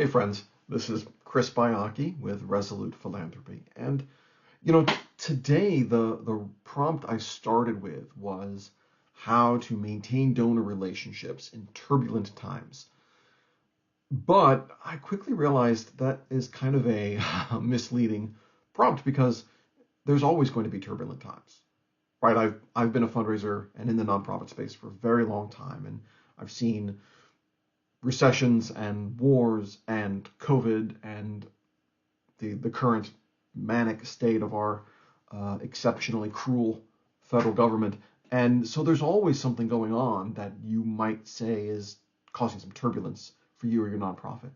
Hey friends, this is Chris Bianchi with Resolute Philanthropy. And today the prompt I started with was how to maintain donor relationships in turbulent times. But I quickly realized that is kind of a misleading prompt because there's always going to be turbulent times, right? I've been a fundraiser and in the nonprofit space for a very long time, and I've seen recessions and wars and COVID and the current manic state of our exceptionally cruel federal government. And so there's always something going on that you might say is causing some turbulence for you or your nonprofit.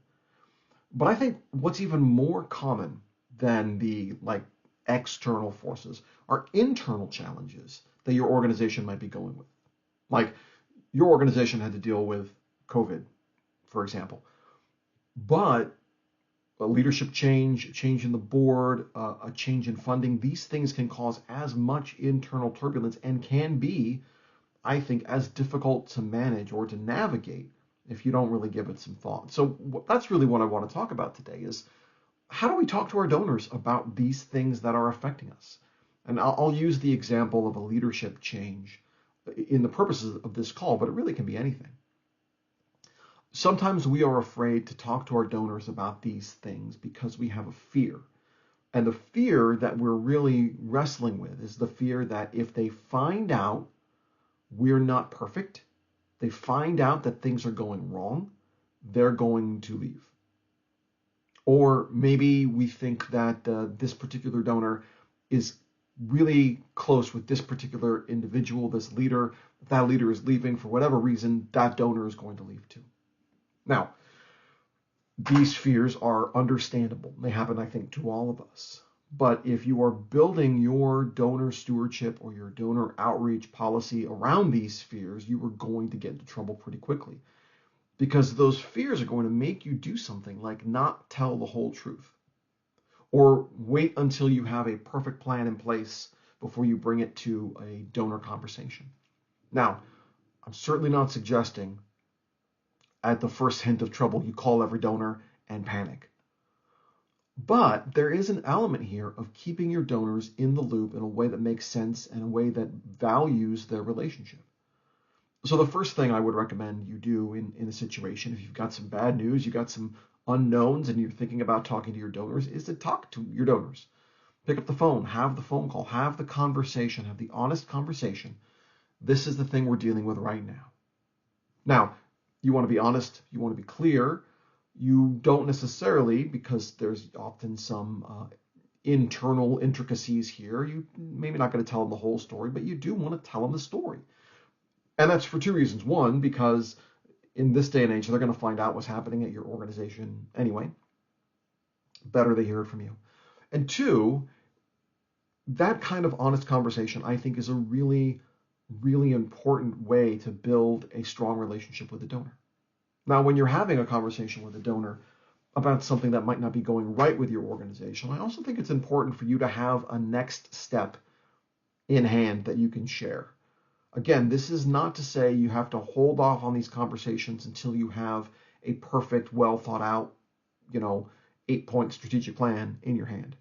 But I think what's even more common than the external forces are internal challenges that your organization might be going with. Like your organization had to deal with COVID, for example, but a leadership change, a change in the board, a change in funding, these things can cause as much internal turbulence and can be, I think, as difficult to manage or to navigate if you don't really give it some thought. So that's really what I want to talk about today is how do we talk to our donors about these things that are affecting us? And I'll use the example of a leadership change in the purposes of this call, but it really can be anything. Sometimes we are afraid to talk to our donors about these things because we have a fear. And the fear that we're really wrestling with is the fear that if they find out we're not perfect, they find out that things are going wrong, they're going to leave. Or maybe we think that this particular donor is really close with this particular individual, this leader. If that leader is leaving for whatever reason, that donor is going to leave too. Now, these fears are understandable. They happen, I think, to all of us. But if you are building your donor stewardship or your donor outreach policy around these fears, you are going to get into trouble pretty quickly. Because those fears are going to make you do something like not tell the whole truth. Or wait until you have a perfect plan in place before you bring it to a donor conversation. Now, I'm certainly not suggesting at the first hint of trouble, you call every donor and panic. But there is an element here of keeping your donors in the loop in a way that makes sense and a way that values their relationship. So the first thing I would recommend you do in a situation, if you've got some bad news, you've got some unknowns, and you're thinking about talking to your donors, is to talk to your donors. Pick up the phone, have the phone call, have the conversation, have the honest conversation. This is the thing we're dealing with right now. Now, you want to be honest, you want to be clear. You don't necessarily, because there's often some internal intricacies here, you maybe not going to tell them the whole story, but you do want to tell them the story. And that's for two reasons. One, because in this day and age, they're going to find out what's happening at your organization anyway. Better they hear it from you. And two, that kind of honest conversation, I think, is a really important way to build a strong relationship with the donor. Now, when you're having a conversation with a donor about something that might not be going right with your organization, I also think it's important for you to have a next step in hand that you can share. Again, this is not to say you have to hold off on these conversations until you have a perfect, well thought out, 8-point strategic plan in your hand.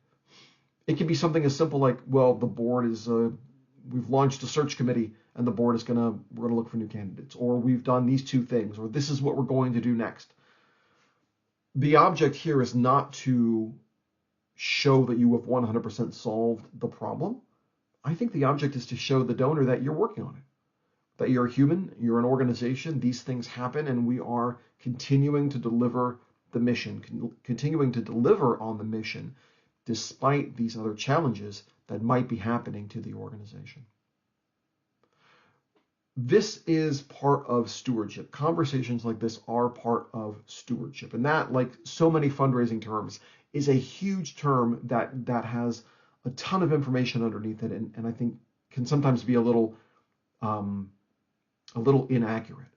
It can be something as simple like, well, the board is we've launched a search committee and the board is we're gonna look for new candidates, or we've done these two things, or this is what we're going to do next. The object here is not to show that you have 100% solved the problem. I think the object is to show the donor that you're working on it, that you're a human, you're an organization, these things happen, and we are continuing to deliver the mission, continuing to deliver on the mission despite these other challenges that might be happening to the organization. This is part of stewardship. Conversations like this are part of stewardship. And that, like so many fundraising terms, is a huge term that has a ton of information underneath it, and I think can sometimes be a little inaccurate.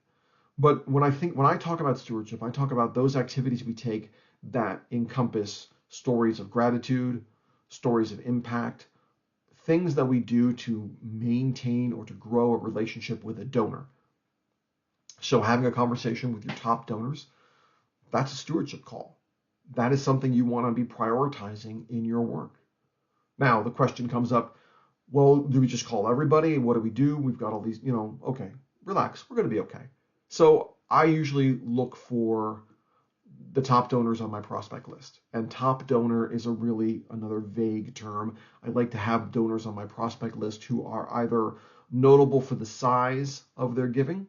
But when I talk about stewardship, I talk about those activities we take that encompass stories of gratitude, stories of impact, things that we do to maintain or to grow a relationship with a donor. So having a conversation with your top donors, that's a stewardship call. that is something you want to be prioritizing in your work. Now, the question comes up, well, do we just call everybody? What do we do? We've got all these, okay, relax, we're going to be okay. So I usually look for the top donors on my prospect list. And top donor is another vague term. I like to have donors on my prospect list who are either notable for the size of their giving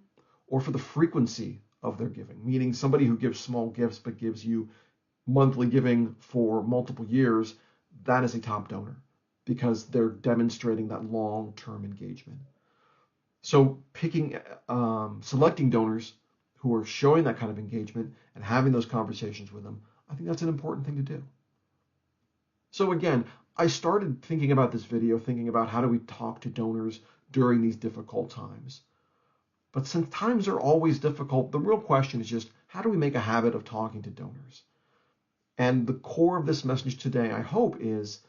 or for the frequency of their giving, meaning somebody who gives small gifts but gives you monthly giving for multiple years. That is a top donor because they're demonstrating that long-term engagement. So selecting donors who are showing that kind of engagement and having those conversations with them, I think that's an important thing to do. So again, I started thinking about this video, thinking about how do we talk to donors during these difficult times. But since times are always difficult, the real question is just how do we make a habit of talking to donors? And the core of this message today, I hope, is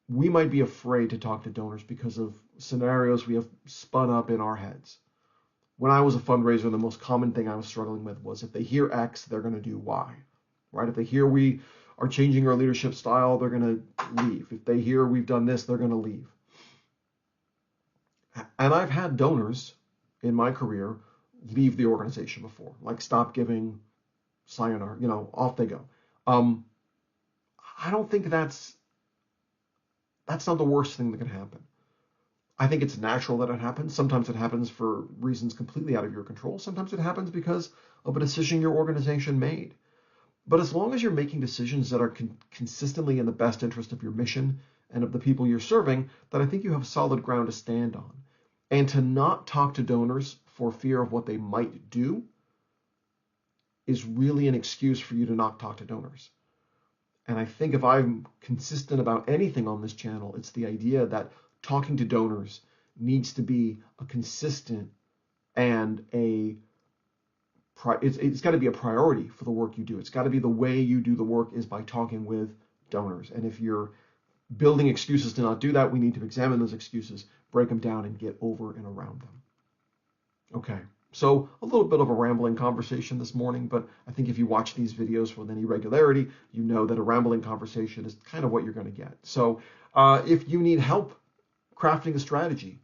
we might be afraid to talk to donors because of scenarios we have spun up in our heads. When I was a fundraiser, the most common thing I was struggling with was if they hear X, they're going to do Y, right? If they hear we are changing our leadership style, they're going to leave. If they hear we've done this, they're going to leave. And I've had donors in my career leave the organization before, like stop giving, sayonara, off they go. I don't think that's not the worst thing that can happen. I think it's natural that it happens. Sometimes it happens for reasons completely out of your control. Sometimes it happens because of a decision your organization made. But as long as you're making decisions that are consistently in the best interest of your mission and of the people you're serving, then I think you have solid ground to stand on. And to not talk to donors for fear of what they might do is really an excuse for you to not talk to donors. And I think if I'm consistent about anything on this channel, it's the idea that talking to donors needs to be a consistent and it's got to be a priority for the work you do. It's got to be the way you do the work is by talking with donors. And if you're building excuses to not do that, we need to examine those excuses, break them down, and get over and around them. Okay, so a little bit of a rambling conversation this morning, but I think if you watch these videos with any regularity, you know that a rambling conversation is kind of what you're going to get. So if you need help crafting a strategy,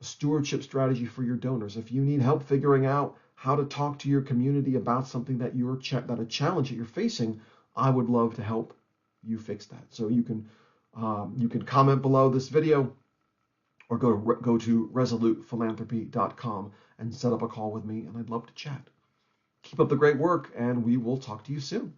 a stewardship strategy for your donors, if you need help figuring out how to talk to your community about something that a challenge that you're facing, I would love to help you fix that. So you can comment below this video or go to resolutephilanthropy.com and set up a call with me, and I'd love to chat. Keep up the great work, and we will talk to you soon.